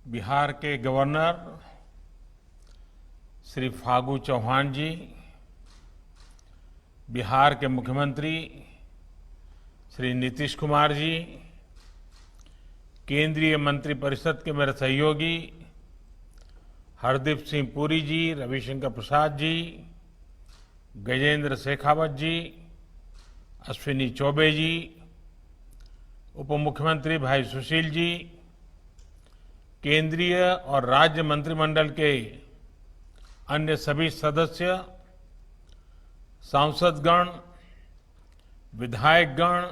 बिहार के गवर्नर श्री फागू चौहान जी, बिहार के मुख्यमंत्री श्री नीतीश कुमार जी, केंद्रीय मंत्रिपरिषद के मेरे सहयोगी हरदीप सिंह पुरी जी, रविशंकर प्रसाद जी, गजेंद्र शेखावत जी, अश्विनी चौबे जी, उप मुख्यमंत्री भाई सुशील जी, केंद्रीय और राज्य मंत्रिमंडल के अन्य सभी सदस्य, सांसदगण, विधायकगण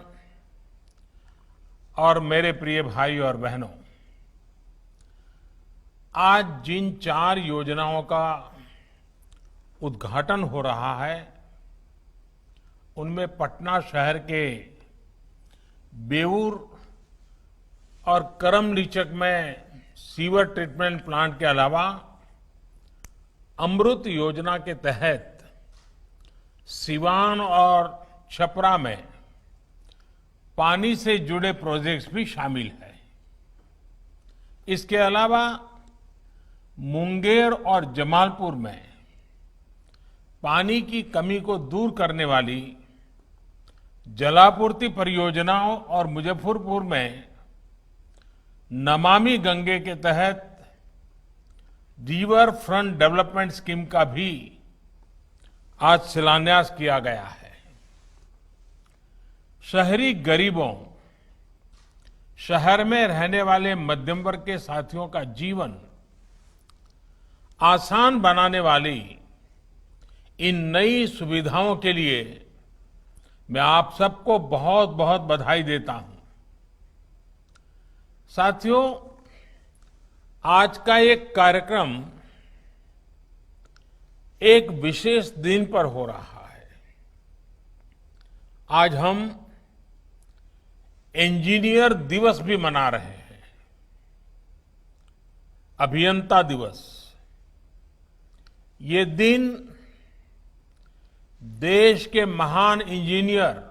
और मेरे प्रिय भाई और बहनों, आज जिन 4 योजनाओं का उद्घाटन हो रहा है उनमें पटना शहर के बेऊर और करमलीचक में सीवर ट्रीटमेंट प्लांट के अलावा अमृत योजना के तहत सिवान और छपरा में पानी से जुड़े प्रोजेक्ट्स भी शामिल हैं। इसके अलावा मुंगेर और जमालपुर में पानी की कमी को दूर करने वाली जलापूर्ति परियोजनाओं और मुजफ्फरपुर में नमामि गंगे के तहत रिवर फ्रंट डेवलपमेंट स्कीम का भी आज शिलान्यास किया गया है। शहरी गरीबों, शहर में रहने वाले मध्यम वर्ग के साथियों का जीवन आसान बनाने वाली इन नई सुविधाओं के लिए मैं आप सबको बहुत बहुत बधाई देता हूं। साथियों, आज का एक कार्यक्रम एक विशेष दिन पर हो रहा है। आज हम इंजीनियर दिवस भी मना रहे हैं, अभियंता दिवस। ये दिन देश के महान इंजीनियर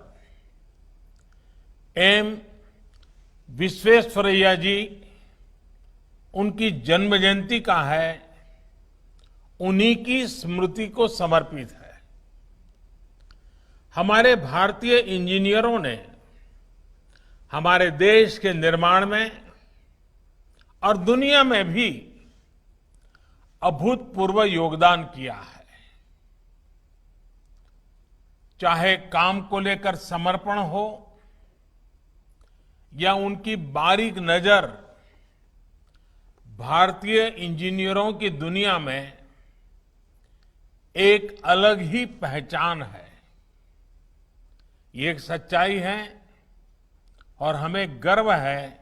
एम विश्वेश्वरैया जी, उनकी जन्म जयंती का है, उन्हीं की स्मृति को समर्पित है। हमारे भारतीय इंजीनियरों ने हमारे देश के निर्माण में और दुनिया में भी अभूतपूर्व योगदान किया है। चाहे काम को लेकर समर्पण हो या उनकी बारीक नजर भारतीय इंजीनियरों की दुनिया में एक अलग ही पहचान है। ये एक सच्चाई है और हमें गर्व है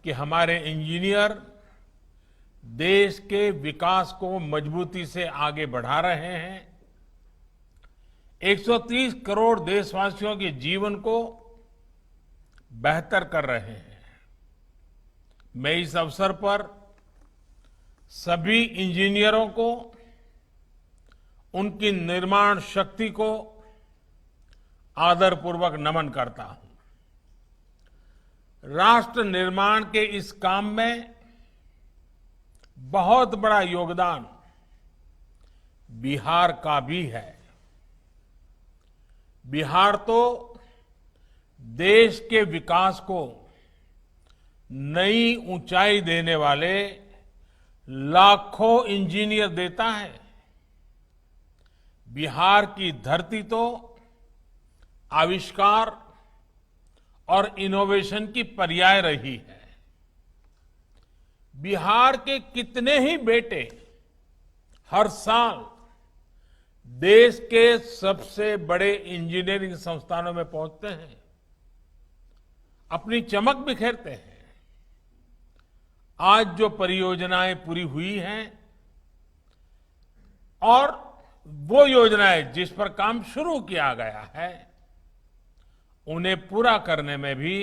कि हमारे इंजीनियर देश के विकास को मजबूती से आगे बढ़ा रहे हैं। 130 करोड़ देशवासियों के जीवन को बेहतर कर रहे हैं। मैं इस अवसर पर सभी इंजीनियरों को, उनकी निर्माण शक्ति को आदरपूर्वक नमन करता हूं। राष्ट्र निर्माण के इस काम में बहुत बड़ा योगदान बिहार का भी है। बिहार तो देश के विकास को नई ऊंचाई देने वाले लाखों इंजीनियर देता है। बिहार की धरती तो आविष्कार और इनोवेशन की पर्याय रही है। बिहार के कितने ही बेटे हर साल देश के सबसे बड़े इंजीनियरिंग संस्थानों में पहुंचते हैं, अपनी चमक बिखेरते हैं। आज जो परियोजनाएं पूरी हुई हैं और वो योजनाएं जिस पर काम शुरू किया गया है, उन्हें पूरा करने में भी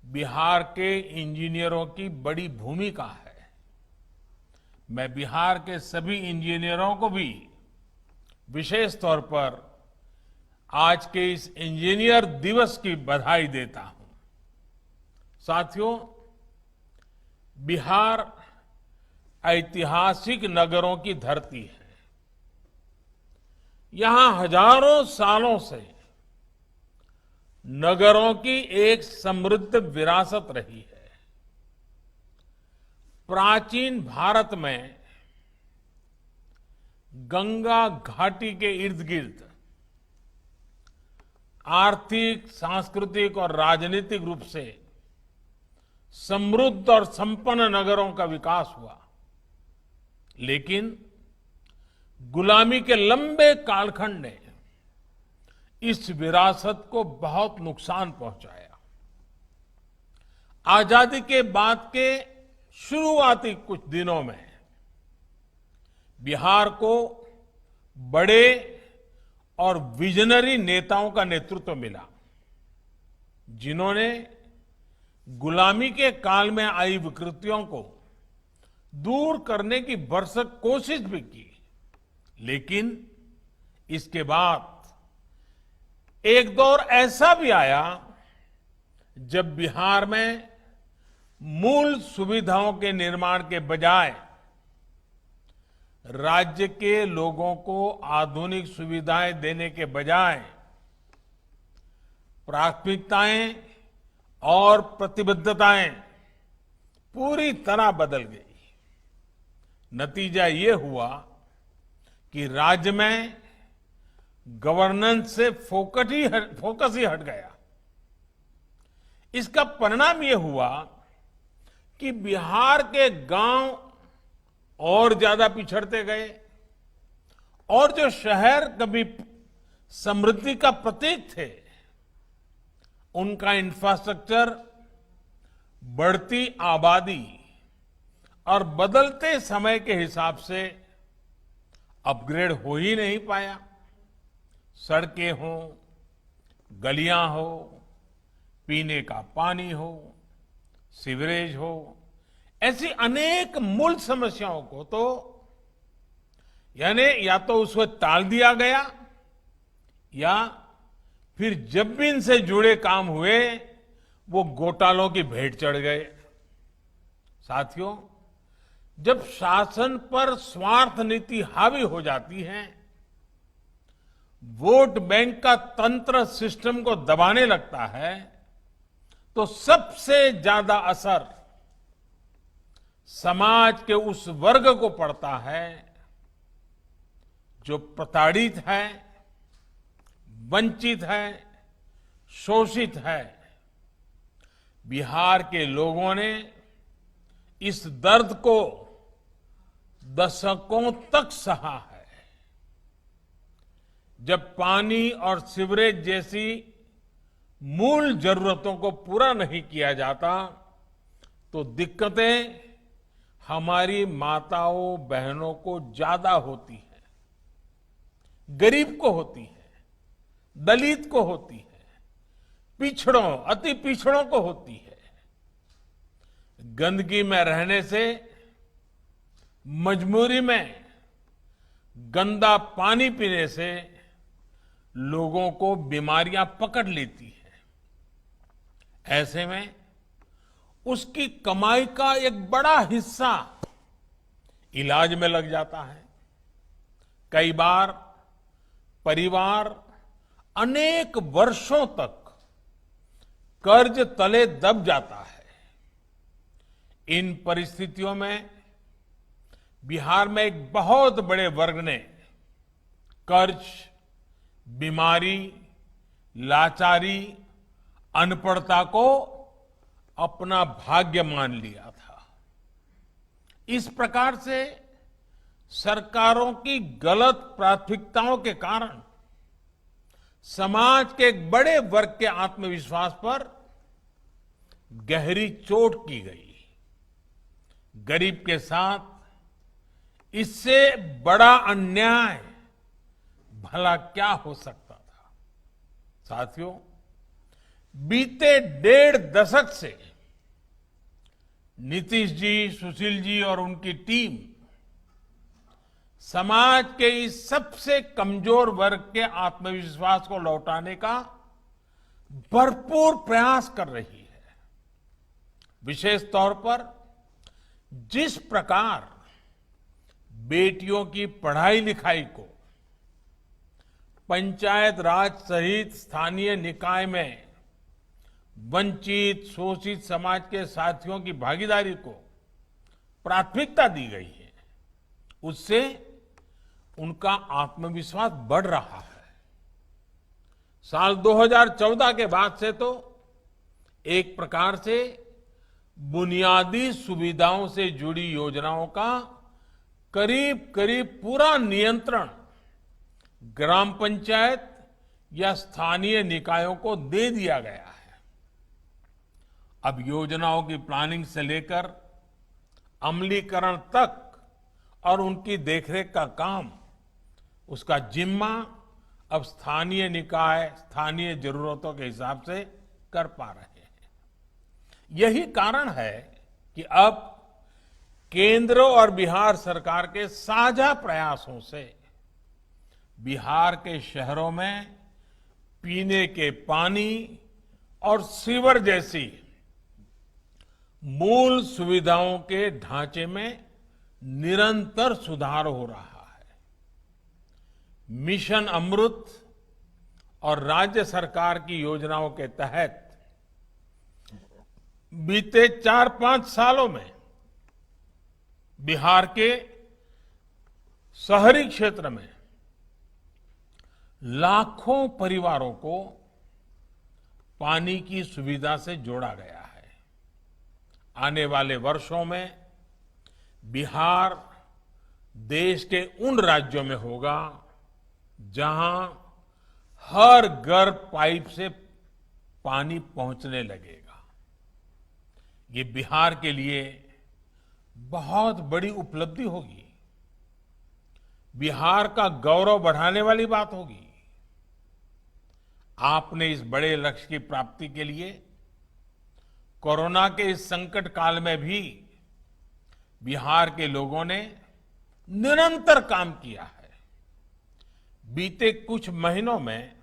बिहार के इंजीनियरों की बड़ी भूमिका है। मैं बिहार के सभी इंजीनियरों को भी विशेष तौर पर आज के इस इंजीनियर दिवस की बधाई देता हूं। साथियों, बिहार ऐतिहासिक नगरों की धरती है। यहां हजारों सालों से नगरों की एक समृद्ध विरासत रही है। प्राचीन भारत में गंगा घाटी के इर्द गिर्द आर्थिक, सांस्कृतिक और राजनीतिक रूप से समृद्ध और संपन्न नगरों का विकास हुआ, लेकिन गुलामी के लंबे कालखंड ने इस विरासत को बहुत नुकसान पहुंचाया। आजादी के बाद के शुरुआती कुछ दिनों में बिहार को बड़े और विजनरी नेताओं का नेतृत्व मिला, जिन्होंने गुलामी के काल में आई विकृतियों को दूर करने की भरसक कोशिश भी की। लेकिन इसके बाद एक दौर ऐसा भी आया जब बिहार में मूल सुविधाओं के निर्माण के बजाय राज्य के लोगों को आधुनिक सुविधाएं देने के बजाय प्राथमिकताएं और प्रतिबद्धताएं पूरी तरह बदल गई। नतीजा ये हुआ कि राज्य में गवर्नेंस से फोकस ही हट गया। इसका परिणाम यह हुआ कि बिहार के गांव और ज्यादा पिछड़ते गए और जो शहर कभी समृद्धि का प्रतीक थे, उनका इंफ्रास्ट्रक्चर बढ़ती आबादी और बदलते समय के हिसाब से अपग्रेड हो ही नहीं पाया। सड़कें हो, गलियां हो, पीने का पानी हो, सीवरेज हो, ऐसी अनेक मूल समस्याओं को तो यानी या तो उसको टाल दिया गया या फिर जब भी इनसे जुड़े काम हुए वो घोटालों की भेंट चढ़ गए। साथियों, जब शासन पर स्वार्थ नीति हावी हो जाती है, वोट बैंक का तंत्र सिस्टम को दबाने लगता है, तो सबसे ज्यादा असर समाज के उस वर्ग को पड़ता है जो प्रताड़ित है, वंचित है, शोषित है। बिहार के लोगों ने इस दर्द को दशकों तक सहा है। जब पानी और सीवरेज जैसी मूल जरूरतों को पूरा नहीं किया जाता, तो दिक्कतें हमारी माताओं बहनों को ज्यादा होती है, गरीब को होती है, दलित को होती है, पिछड़ों, अति पिछड़ों को होती है। गंदगी में रहने से मजबूरी में गंदा पानी पीने से लोगों को बीमारियां पकड़ लेती है। ऐसे में उसकी कमाई का एक बड़ा हिस्सा इलाज में लग जाता है। कई बार परिवार अनेक वर्षों तक कर्ज तले दब जाता है। इन परिस्थितियों में बिहार में एक बहुत बड़े वर्ग ने कर्ज, बीमारी, लाचारी, अनपढ़ता को अपना भाग्य मान लिया था। इस प्रकार से सरकारों की गलत प्राथमिकताओं के कारण समाज के एक बड़े वर्ग के आत्मविश्वास पर गहरी चोट की गई। गरीब के साथ इससे बड़ा अन्याय भला क्या हो सकता था। साथियों, बीते 1.5 दशक से नीतीश जी, सुशील जी और उनकी टीम समाज के इस सबसे कमजोर वर्ग के आत्मविश्वास को लौटाने का भरपूर प्रयास कर रही है। विशेष तौर पर जिस प्रकार बेटियों की पढ़ाई लिखाई को पंचायत राज सहित स्थानीय निकाय में वंचित शोषित समाज के साथियों की भागीदारी को प्राथमिकता दी गई है, उससे उनका आत्मविश्वास बढ़ रहा है। साल 2014 के बाद से तो एक प्रकार से बुनियादी सुविधाओं से जुड़ी योजनाओं का करीब करीब पूरा नियंत्रण ग्राम पंचायत या स्थानीय निकायों को दे दिया गया है। अब योजनाओं की प्लानिंग से लेकर अमलीकरण तक और उनकी देखरेख का काम, उसका जिम्मा अब स्थानीय निकाय स्थानीय जरूरतों के हिसाब से कर पा रहे हैं। यही कारण है कि अब केंद्र और बिहार सरकार के साझा प्रयासों से बिहार के शहरों में पीने के पानी और सीवर जैसी मूल सुविधाओं के ढांचे में निरंतर सुधार हो रहा है। मिशन अमृत और राज्य सरकार की योजनाओं के तहत बीते 4-5 सालों में बिहार के शहरी क्षेत्र में लाखों परिवारों को पानी की सुविधा से जोड़ा गया है। आने वाले वर्षों में बिहार देश के उन राज्यों में होगा जहां हर घर पाइप से पानी पहुंचने लगेगा। ये बिहार के लिए बहुत बड़ी उपलब्धि होगी, बिहार का गौरव बढ़ाने वाली बात होगी। आपने इस बड़े लक्ष्य की प्राप्ति के लिए कोरोना के इस संकट काल में भी बिहार के लोगों ने निरंतर काम किया है। बीते कुछ महीनों में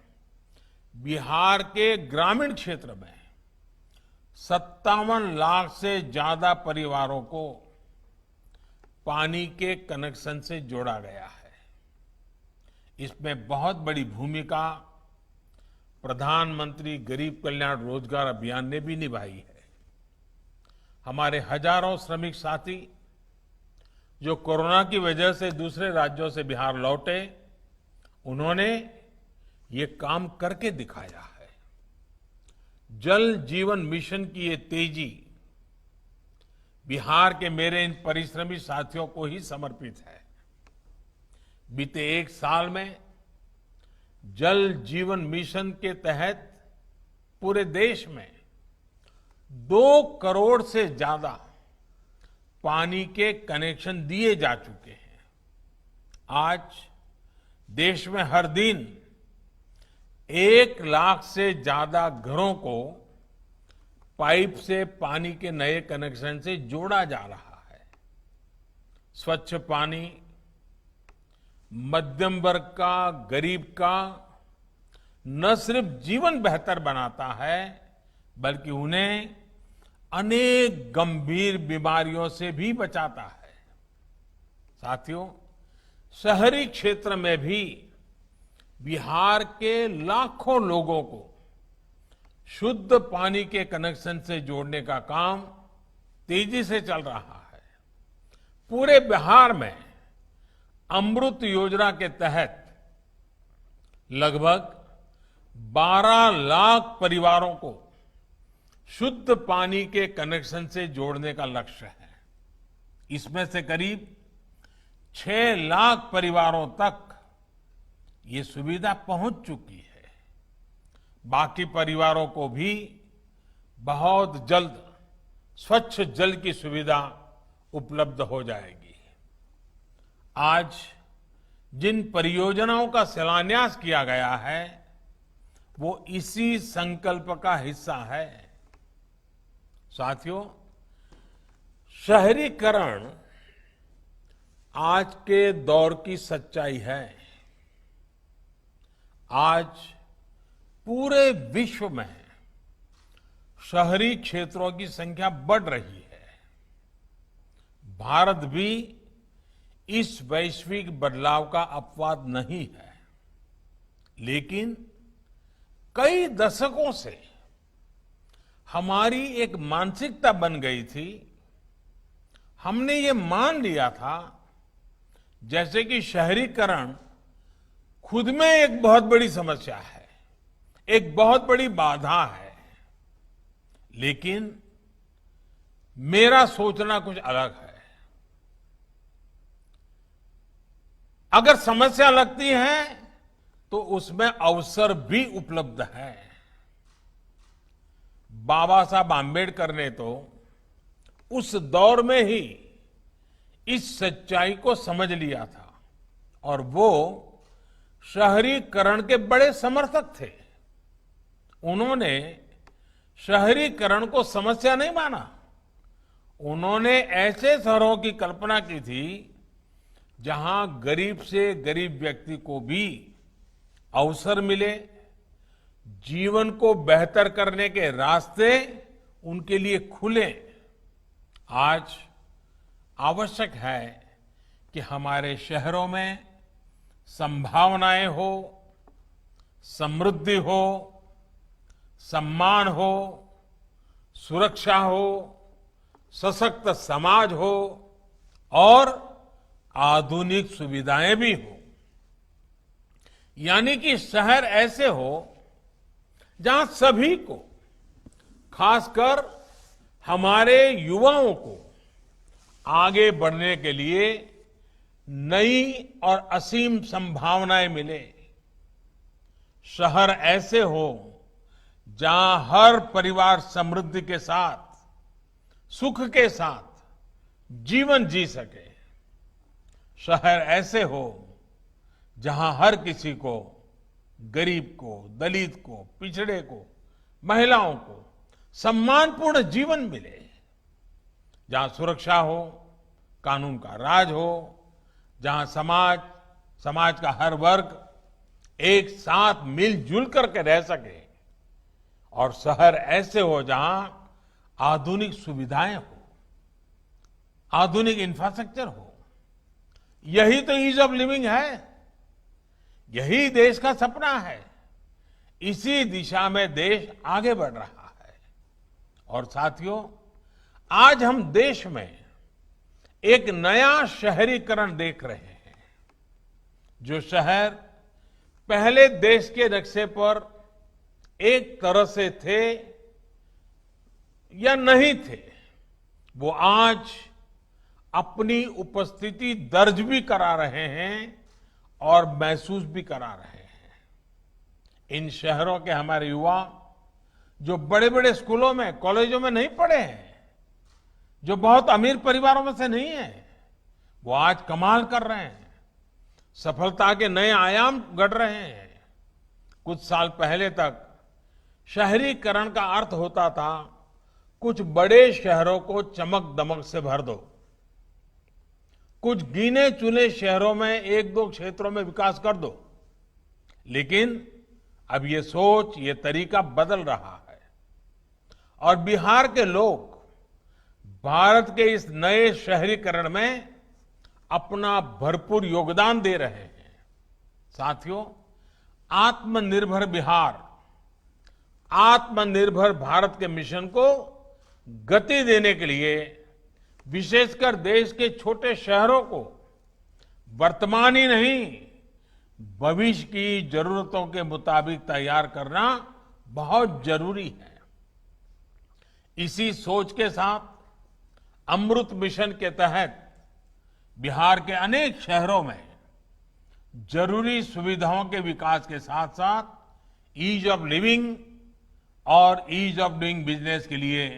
बिहार के ग्रामीण क्षेत्र में 57 लाख से ज्यादा परिवारों को पानी के कनेक्शन से जोड़ा गया है। इसमें बहुत बड़ी भूमिका प्रधानमंत्री गरीब कल्याण रोजगार अभियान ने भी निभाई है। हमारे हजारों श्रमिक साथी जो कोरोना की वजह से दूसरे राज्यों से बिहार लौटे, उन्होंने ये काम करके दिखाया है। जल जीवन मिशन की ये तेजी बिहार के मेरे इन परिश्रमी साथियों को ही समर्पित है। बीते एक साल में जल जीवन मिशन के तहत पूरे देश में 2 करोड़ से ज्यादा पानी के कनेक्शन दिए जा चुके हैं। आज देश में हर दिन 1 लाख से ज्यादा घरों को पाइप से पानी के नए कनेक्शन से जोड़ा जा रहा है। स्वच्छ पानी मध्यम वर्ग का, गरीब का न सिर्फ जीवन बेहतर बनाता है, बल्कि उन्हें अनेक गंभीर बीमारियों से भी बचाता है। साथियों, शहरी क्षेत्र में भी बिहार के लाखों लोगों को शुद्ध पानी के कनेक्शन से जोड़ने का काम तेजी से चल रहा है। पूरे बिहार में अमृत योजना के तहत लगभग 12 लाख परिवारों को शुद्ध पानी के कनेक्शन से जोड़ने का लक्ष्य है। इसमें से करीब 6 लाख परिवारों तक ये सुविधा पहुंच चुकी है। बाकी परिवारों को भी बहुत जल्द स्वच्छ जल की सुविधा उपलब्ध हो जाएगी। आज जिन परियोजनाओं का शिलान्यास किया गया है, वो इसी संकल्प का हिस्सा है। साथियों, शहरीकरण आज के दौर की सच्चाई है। आज पूरे विश्व में शहरी क्षेत्रों की संख्या बढ़ रही है। भारत भी इस वैश्विक बदलाव का अपवाद नहीं है, लेकिन कई दशकों से हमारी एक मानसिकता बन गई थी। हमने ये मान लिया था जैसे कि शहरीकरण खुद में एक बहुत बड़ी समस्या है, एक बहुत बड़ी बाधा है। लेकिन मेरा सोचना कुछ अलग है। अगर समस्या लगती है तो उसमें अवसर भी उपलब्ध है। बाबा साहब आम्बेडकर ने तो उस दौर में ही इस सच्चाई को समझ लिया था और वो शहरीकरण के बड़े समर्थक थे। उन्होंने शहरीकरण को समस्या नहीं माना। उन्होंने ऐसे शहरों की कल्पना की थी जहां गरीब से गरीब व्यक्ति को भी अवसर मिले, जीवन को बेहतर करने के रास्ते उनके लिए खुले। आज आवश्यक है कि हमारे शहरों में संभावनाएं हो, समृद्धि हो, सम्मान हो, सुरक्षा हो, सशक्त समाज हो और आधुनिक सुविधाएं भी हो। यानी कि शहर ऐसे हो जहां सभी को, खासकर हमारे युवाओं को आगे बढ़ने के लिए नई और असीम संभावनाएं मिले। शहर ऐसे हो जहां हर परिवार समृद्धि के साथ, सुख के साथ जीवन जी सके। शहर ऐसे हो जहां हर किसी को, गरीब को, दलित को, पिछड़े को, महिलाओं को सम्मानपूर्ण जीवन मिले। जहां सुरक्षा हो, कानून का राज हो, जहां समाज का हर वर्ग एक साथ मिलजुल करके रह सके। और शहर ऐसे हो जहां आधुनिक सुविधाएं हो, आधुनिक इंफ्रास्ट्रक्चर हो। यही तो ईज ऑफ लिविंग है, यही देश का सपना है। इसी दिशा में देश आगे बढ़ रहा है। और साथियों, आज हम देश में एक नया शहरीकरण देख रहे हैं। जो शहर पहले देश के नक्शे पर एक तरह से थे या नहीं थे, वो आज अपनी उपस्थिति दर्ज भी करा रहे हैं और महसूस भी करा रहे हैं। इन शहरों के हमारे युवा जो बड़े बड़े स्कूलों में, कॉलेजों में नहीं पढ़े हैं, जो बहुत अमीर परिवारों में से नहीं है, वो आज कमाल कर रहे हैं, सफलता के नए आयाम गढ़ रहे हैं। कुछ साल पहले तक शहरीकरण का अर्थ होता था कुछ बड़े शहरों को चमक दमक से भर दो, कुछ गिने चुने शहरों में एक दो क्षेत्रों में विकास कर दो। लेकिन अब ये सोच, ये तरीका बदल रहा है और बिहार के लोग भारत के इस नए शहरीकरण में अपना भरपूर योगदान दे रहे हैं। साथियों, आत्मनिर्भर बिहार, आत्मनिर्भर भारत के मिशन को गति देने के लिए विशेषकर देश के छोटे शहरों को वर्तमान ही नहीं, भविष्य की जरूरतों के मुताबिक तैयार करना बहुत जरूरी है। इसी सोच के साथ अमृत मिशन के तहत बिहार के अनेक शहरों में जरूरी सुविधाओं के विकास के साथ साथ ईज ऑफ लिविंग और ईज ऑफ डूइंग बिजनेस के लिए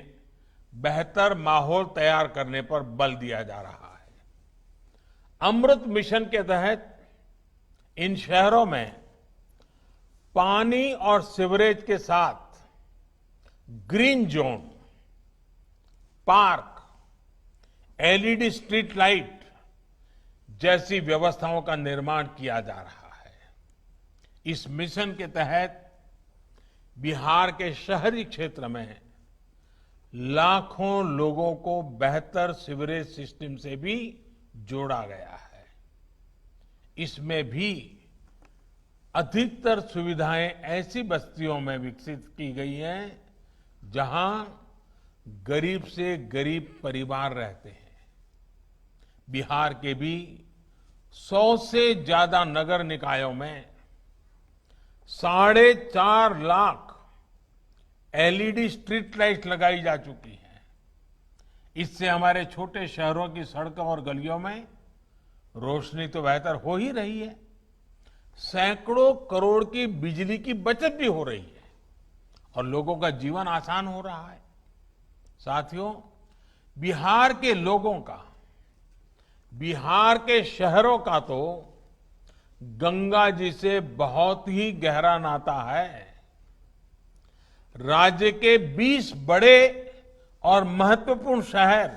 बेहतर माहौल तैयार करने पर बल दिया जा रहा है। अमृत मिशन के तहत इन शहरों में पानी और सीवरेज के साथ green zone, park, LED street light जैसी व्यवस्थाओं का निर्माण किया जा रहा है। इस मिशन के तहत बिहार के शहरी क्षेत्र में लाखों लोगों को बेहतर सीवरेज सिस्टम से भी जोड़ा गया है। इसमें भी अधिकतर सुविधाएं ऐसी बस्तियों में विकसित की गई हैं जहां गरीब से गरीब परिवार रहते हैं। बिहार के भी 100 से ज्यादा नगर निकायों में 4.5 लाख एलईडी स्ट्रीट लाइट लगाई जा चुकी है। इससे हमारे छोटे शहरों की सड़कों और गलियों में रोशनी तो बेहतर हो ही रही है, सैकड़ों करोड़ की बिजली की बचत भी हो रही है और लोगों का जीवन आसान हो रहा है। साथियों, बिहार के लोगों का, बिहार के शहरों का तो गंगा जी से बहुत ही गहरा नाता है। राज्य के 20 बड़े और महत्वपूर्ण शहर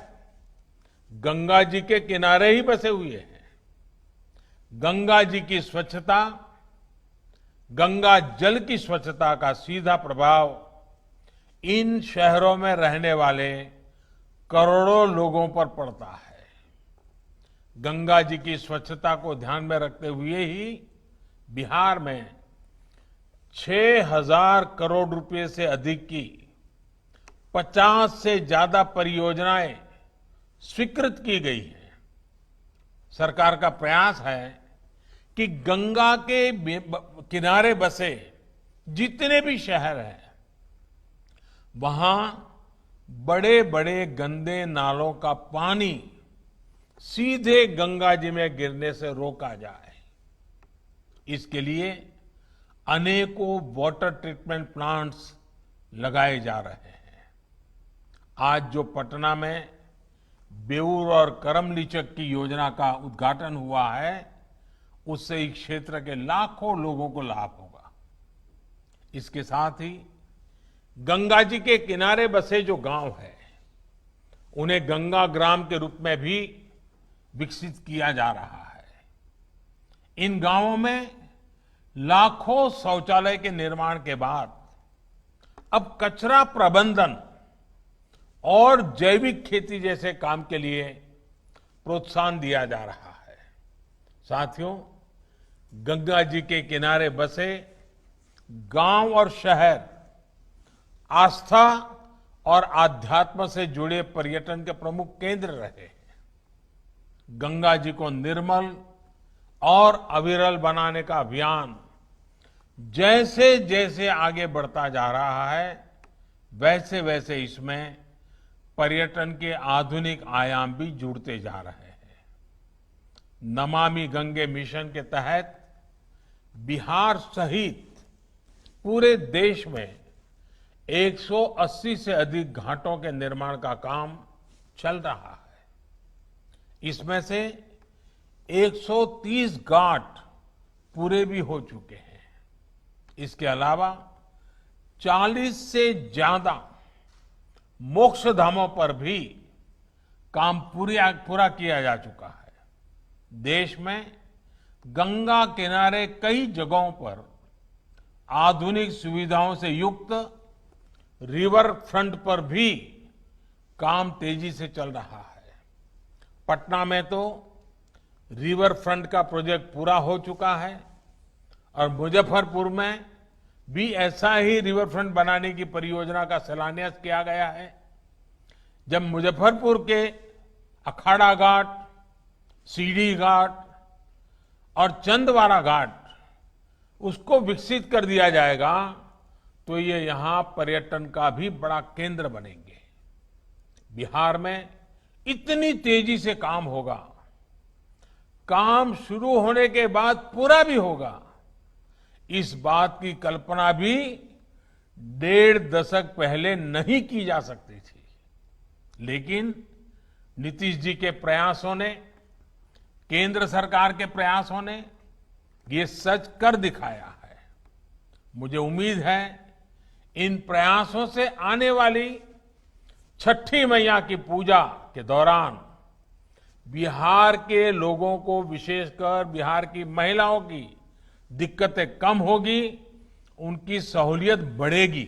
गंगा जी के किनारे ही बसे हुए हैं। गंगा जी की स्वच्छता, गंगा जल की स्वच्छता का सीधा प्रभाव इन शहरों में रहने वाले करोड़ों लोगों पर पड़ता है। गंगा जी की स्वच्छता को ध्यान में रखते हुए ही बिहार में 6,000 करोड़ रुपए से अधिक की 50 से ज्यादा परियोजनाएं स्वीकृत की गई हैं। सरकार का प्रयास है कि गंगा के किनारे बसे जितने भी शहर हैं वहां बड़े बड़े गंदे नालों का पानी सीधे गंगा जी में गिरने से रोका जाए। इसके लिए अनेकों वाटर ट्रीटमेंट प्लांट्स लगाए जा रहे हैं। आज जो पटना में बेउर और करमलीचक की योजना का उद्घाटन हुआ है, उससे इस क्षेत्र के लाखों लोगों को लाभ होगा। इसके साथ ही गंगा जी के किनारे बसे जो गांव हैं, उन्हें गंगा ग्राम के रूप में भी विकसित किया जा रहा है। इन गांवों में लाखों शौचालय के निर्माण के बाद अब कचरा प्रबंधन और जैविक खेती जैसे काम के लिए प्रोत्साहन दिया जा रहा है। साथियों, गंगा जी के किनारे बसे गांव और शहर आस्था और आध्यात्म से जुड़े पर्यटन के प्रमुख केंद्र रहे हैं। गंगा जी को निर्मल और अविरल बनाने का अभियान जैसे जैसे आगे बढ़ता जा रहा है, वैसे वैसे इसमें पर्यटन के आधुनिक आयाम भी जुड़ते जा रहे हैं। नमामि गंगे मिशन के तहत बिहार सहित पूरे देश में 180 से अधिक घाटों के निर्माण का काम चल रहा है। इसमें से 130 घाट पूरे भी हो चुके हैं। इसके अलावा 40 से ज्यादा मोक्ष धामों पर भी काम पूरा किया जा चुका है। देश में गंगा किनारे कई जगहों पर आधुनिक सुविधाओं से युक्त रिवर फ्रंट पर भी काम तेजी से चल रहा है। पटना में तो रिवर फ्रंट का प्रोजेक्ट पूरा हो चुका है और मुजफ्फरपुर में भी ऐसा ही रिवर फ्रंट बनाने की परियोजना का शिलान्यास किया गया है। जब मुजफ्फरपुर के अखाड़ा घाट, सीढ़ी घाट और चंदवारा घाट उसको विकसित कर दिया जाएगा तो ये यहां पर्यटन का भी बड़ा केंद्र बनेंगे। बिहार में इतनी तेजी से काम होगा, काम शुरू होने के बाद पूरा भी होगा, इस बात की कल्पना भी 1.5 दशक पहले नहीं की जा सकती थी। लेकिन नीतीश जी के प्रयासों ने, केंद्र सरकार के प्रयासों ने ये सच कर दिखाया है। मुझे उम्मीद है इन प्रयासों से आने वाली छठी मैया की पूजा के दौरान बिहार के लोगों को, विशेषकर बिहार की महिलाओं की दिक्कतें कम होगी, उनकी सहूलियत बढ़ेगी।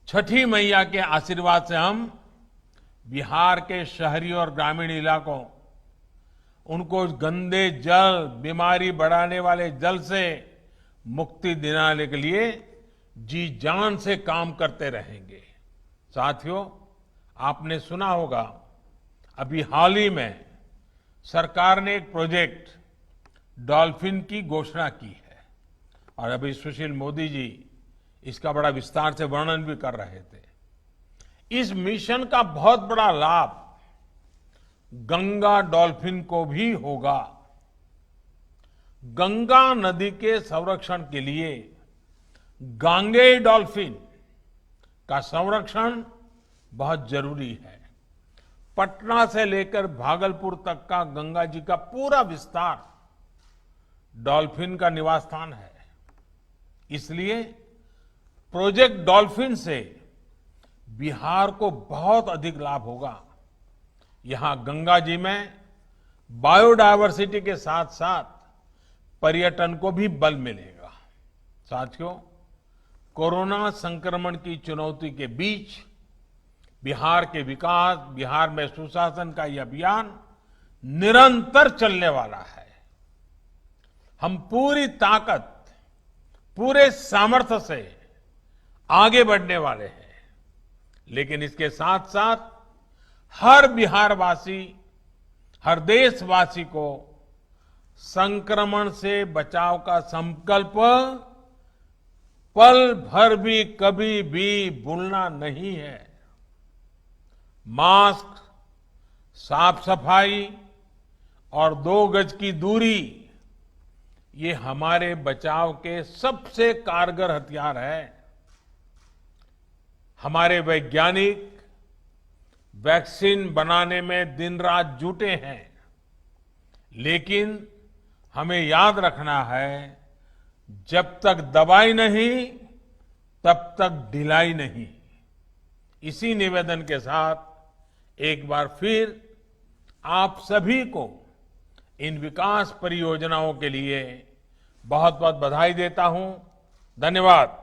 छठी मैया के आशीर्वाद से हम बिहार के शहरी और ग्रामीण इलाकों उनको गंदे जल, बीमारी बढ़ाने वाले जल से मुक्ति दिलाने के लिए जी जान से काम करते रहेंगे। साथियों, आपने सुना होगा अभी हाल ही में सरकार ने एक प्रोजेक्ट डॉल्फिन की घोषणा की है और अभी सुशील मोदी जी इसका बड़ा विस्तार से वर्णन भी कर रहे थे। इस मिशन का बहुत बड़ा लाभ गंगा डॉल्फिन को भी होगा। गंगा नदी के संरक्षण के लिए गांगेय डॉल्फिन का संरक्षण बहुत जरूरी है। पटना से लेकर भागलपुर तक का गंगा जी का पूरा विस्तार डॉल्फिन का निवास स्थान है। इसलिए प्रोजेक्ट डॉल्फिन से बिहार को बहुत अधिक लाभ होगा। यहां गंगा जी में बायोडायवर्सिटी के साथ साथ पर्यटन को भी बल मिलेगा। साथियों, कोरोना संक्रमण की चुनौती के बीच बिहार के विकास, बिहार में सुशासन का यह अभियान निरंतर चलने वाला है। हम पूरी ताकत, पूरे सामर्थ्य से आगे बढ़ने वाले हैं, लेकिन इसके साथ साथ हर बिहारवासी, हर देशवासी को संक्रमण से बचाव का संकल्प पल भर भी कभी भी भूलना नहीं है। मास्क, साफ सफाई और 2 गज की दूरी ये हमारे बचाव के सबसे कारगर हथियार हैं। हमारे वैज्ञानिक वैक्सीन बनाने में दिन रात जुटे हैं, लेकिन हमें याद रखना है, जब तक दवाई नहीं तब तक ढिलाई नहीं। इसी निवेदन के साथ एक बार फिर आप सभी को इन विकास परियोजनाओं के लिए बहुत बहुत बधाई देता हूं। धन्यवाद।